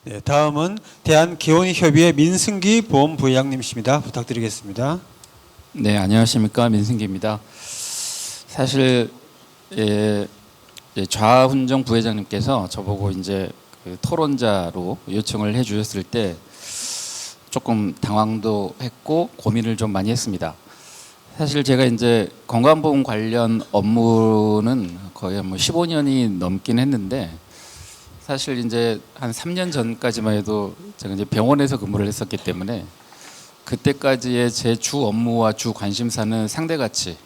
네, 다음은 대한기혼협의회 민승기 보험부회장님이십니다. 부탁드리겠습니다. 네, 안녕하십니까, 민승기입니다. 사실 좌훈정 부회장님께서 저보고 이제 그 토론자로 요청을 해주셨을 때 조금 당황도 했고 고민을 좀 많이 했습니다. 사실 제가 이제 건강보험 관련 업무는 거의 뭐 15년이 넘긴 했는데, 사실 이제 한 3년 전까지만 해도 제가 이제 병원에서 근무를 했었기 때문에 그때까지의 제 주 업무와 주 관심사는 상대가치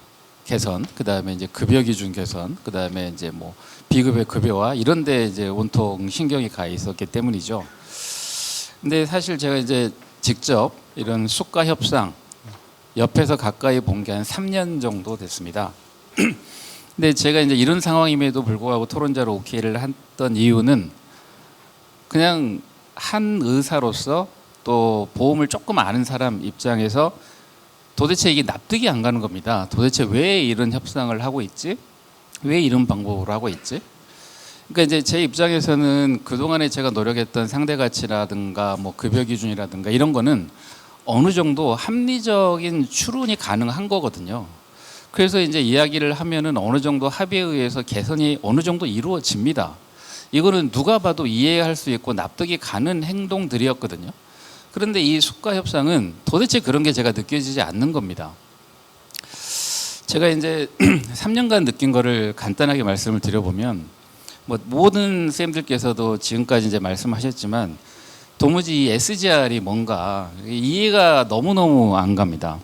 개선, 그 다음에 이제 급여 기준 개선, 그 다음에 이제 뭐 비급여 급여와 이런데 이제 온통 신경이 가 있었기 때문이죠. 근데 사실 제가 이제 직접 이런 수가 협상 옆에서 가까이 본 게 한 3년 정도 됐습니다. 근데 제가 이제 이런 상황임에도 불구하고 토론자로 오케이를 했던 이유는 그냥 한 의사로서 또 보험을 조금 아는 사람 입장에서 도대체 이게 납득이 안 가는 겁니다. 도대체 왜 이런 협상을 하고 있지? 왜 이런 방법으로 하고 있지? 그러니까 이제 제 입장에서는 그동안에 제가 노력했던 상대 가치라든가 뭐 급여 기준이라든가 이런 거는 어느 정도 합리적인 추론이 가능한 거거든요. 그래서 이제 이야기를 하면은 어느 정도 합의에 의해서 개선이 어느 정도 이루어집니다. 이거는 누가 봐도 이해할 수 있고 납득이 가는 행동들이었거든요. 그런데 이 수가 협상은 도대체 그런 게 제가 느껴지지 않는 겁니다. 제가 이제 3년간 느낀 거를 간단하게 말씀을 드려보면, 뭐 모든 쌤들께서도 지금까지 이제 말씀하셨지만 도무지 이 SGR이 뭔가 이해가 너무너무 안 갑니다.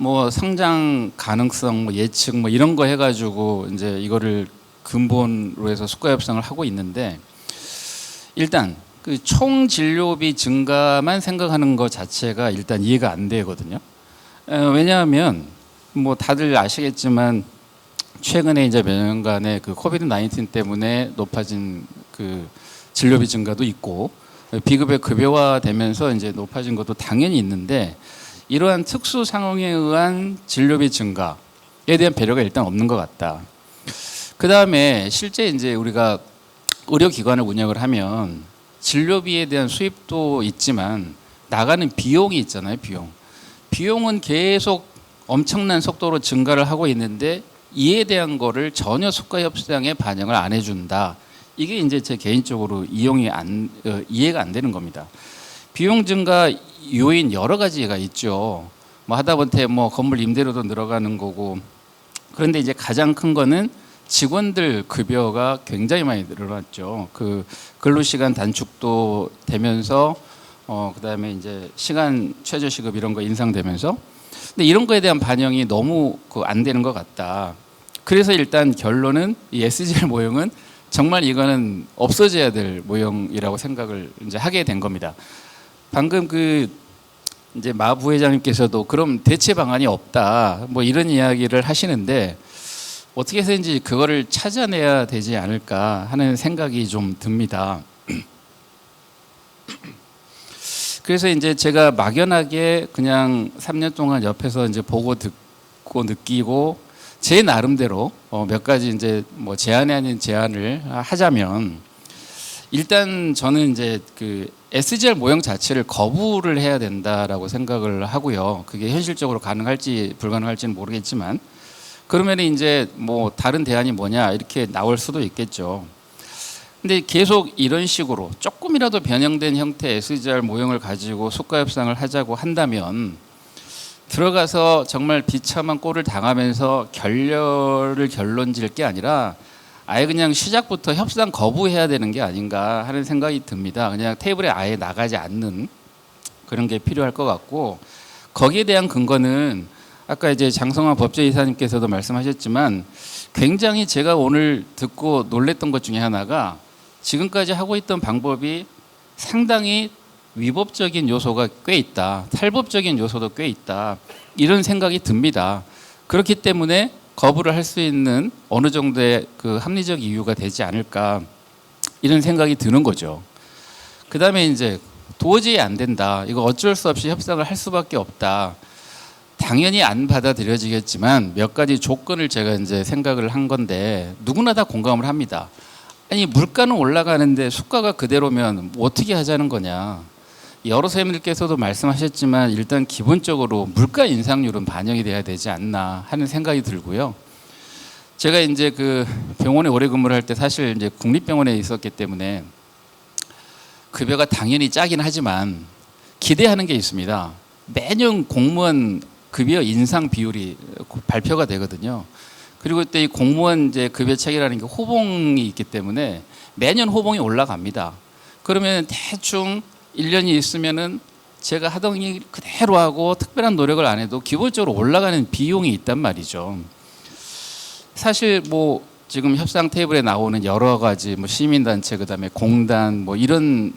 뭐 성장 가능성, 뭐 예측, 뭐 이런 거 해가지고 이제 이거를 근본으로 해서 수가 협상을 하고 있는데, 일단 그 총 진료비 증가만 생각하는 것 자체가 일단 이해가 안 되거든요. 왜냐하면 뭐 다들 아시겠지만 최근에 이제 몇 년간의 그 코비드 19 때문에 높아진 그 진료비 증가도 있고 비급여 급여화되면서 이제 높아진 것도 당연히 있는데, 이러한 특수 상황에 의한 진료비 증가에 대한 배려가 일단 없는 것 같다. 그 다음에 실제 이제 우리가 의료기관을 운영을 하면 진료비에 대한 수입도 있지만 나가는 비용이 있잖아요. 비용은 계속 엄청난 속도로 증가를 하고 있는데 이에 대한 거를 전혀 수가 협상에 반영을 안 해준다. 이게 이제 제 개인적으로 이해가 안 되는 겁니다. 비용 증가 요인 여러 가지가 있죠. 뭐 하다못해 뭐 건물 임대료도 늘어가는 거고, 그런데 이제 가장 큰 거는 직원들 급여가 굉장히 많이 늘어났죠. 그 근로시간 단축도 되면서 그다음에 이제 시간 최저 시급 이런 거 인상되면서, 근데 이런 거에 대한 반영이 너무 안 되는 것 같다. 그래서 일단 결론은 이 SGR 모형은 정말 이거는 없어져야 될 모형이라고 생각을 이제 하게 된 겁니다. 방금 그 이제 마 부회장님께서도 그럼 대체 방안이 없다 뭐 이런 이야기를 하시는데, 어떻게 해서인지 그거를 찾아내야 되지 않을까 하는 생각이 좀 듭니다. 그래서 이제 제가 막연하게 그냥 3년 동안 옆에서 이제 보고 듣고 느끼고 제 나름대로 몇 가지 이제 뭐 제안이 아닌 제안을 하자면, 일단 저는 이제 그 SGR 모형 자체를 거부를 해야 된다라고 생각을 하고요. 그게 현실적으로 가능할지 불가능할지는 모르겠지만, 그러면 이제 뭐 다른 대안이 뭐냐 이렇게 나올 수도 있겠죠. 근데 계속 이런 식으로 조금이라도 변형된 형태의 SGR 모형을 가지고 수가 협상을 하자고 한다면 들어가서 정말 비참한 꼴을 당하면서 결론 지을 게 아니라 아예 그냥 시작부터 협상 거부해야 되는 게 아닌가 하는 생각이 듭니다. 그냥 테이블에 아예 나가지 않는 그런 게 필요할 것 같고, 거기에 대한 근거는 아까 이제 장성환 법제이사님께서도 말씀하셨지만 굉장히 제가 오늘 듣고 놀랬던 것 중에 하나가 지금까지 하고 있던 방법이 상당히 위법적인 요소가 꽤 있다, 탈법적인 요소도 꽤 있다, 이런 생각이 듭니다. 그렇기 때문에 거부를 할 수 있는 어느 정도의 그 합리적 이유가 되지 않을까 이런 생각이 드는 거죠. 그 다음에 이제 도저히 안 된다, 이거 어쩔 수 없이 협상을 할 수밖에 없다, 당연히 안 받아들여지겠지만 몇 가지 조건을 제가 이제 생각을 한 건데 누구나 다 공감을 합니다. 아니 물가는 올라가는데 수가가 그대로면 뭐 어떻게 하자는 거냐. 여러 선생님들께서도 말씀하셨지만 일단 기본적으로 물가 인상률은 반영이 돼야 되지 않나 하는 생각이 들고요. 제가 이제 그 병원에 오래 근무를 할 때 사실 이제 국립병원에 있었기 때문에 급여가 당연히 짜긴 하지만 기대하는 게 있습니다. 매년 공무원 급여 인상 비율이 발표가 되거든요. 그리고 또 이 공무원 이제 급여 체계라는 게 호봉이 있기 때문에 매년 호봉이 올라갑니다. 그러면 대충 1년이 있으면은 제가 하던 일 그대로 하고 특별한 노력을 안 해도 기본적으로 올라가는 비용이 있단 말이죠. 사실 뭐 지금 협상 테이블에 나오는 여러 가지 뭐 시민단체 그다음에 공단 뭐 이런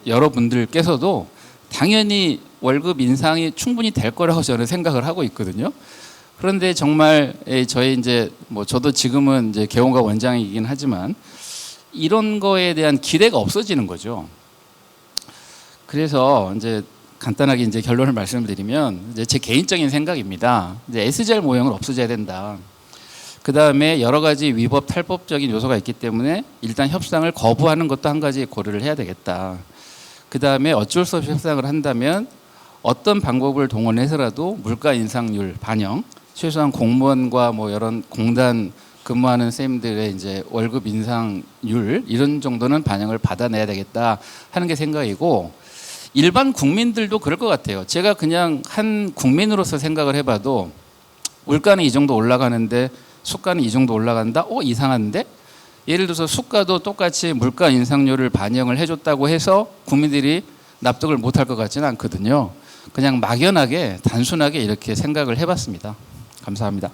여러분들께서도 당연히 월급 인상이 충분히 될 거라고 저는 생각을 하고 있거든요. 그런데 정말 저희 이제 뭐 저도 지금은 이제 개원과 원장이긴 하지만 이런 거에 대한 기대가 없어지는 거죠. 그래서 이제 간단하게 이제 결론을 말씀드리면 이제 제 개인적인 생각입니다. 이제 SGR 모형을 없애줘야 된다. 그 다음에 여러 가지 위법 탈법적인 요소가 있기 때문에 일단 협상을 거부하는 것도 한 가지 고려를 해야 되겠다. 그 다음에 어쩔 수 없이 협상을 한다면 어떤 방법을 동원해서라도 물가 인상률 반영, 최소한 공무원과 뭐 이런 공단 근무하는 선생님들의 이제 월급 인상률 이런 정도는 반영을 받아내야 되겠다 하는 게 생각이고 일반 국민들도 그럴 것 같아요. 제가 그냥 한 국민으로서 생각을 해봐도 물가는 이 정도 올라가는데 수가는 이 정도 올라간다? 이상한데? 예를 들어서 수가도 똑같이 물가 인상률을 반영을 해줬다고 해서 국민들이 납득을 못할 것 같지는 않거든요. 그냥 막연하게 단순하게 이렇게 생각을 해봤습니다. 감사합니다.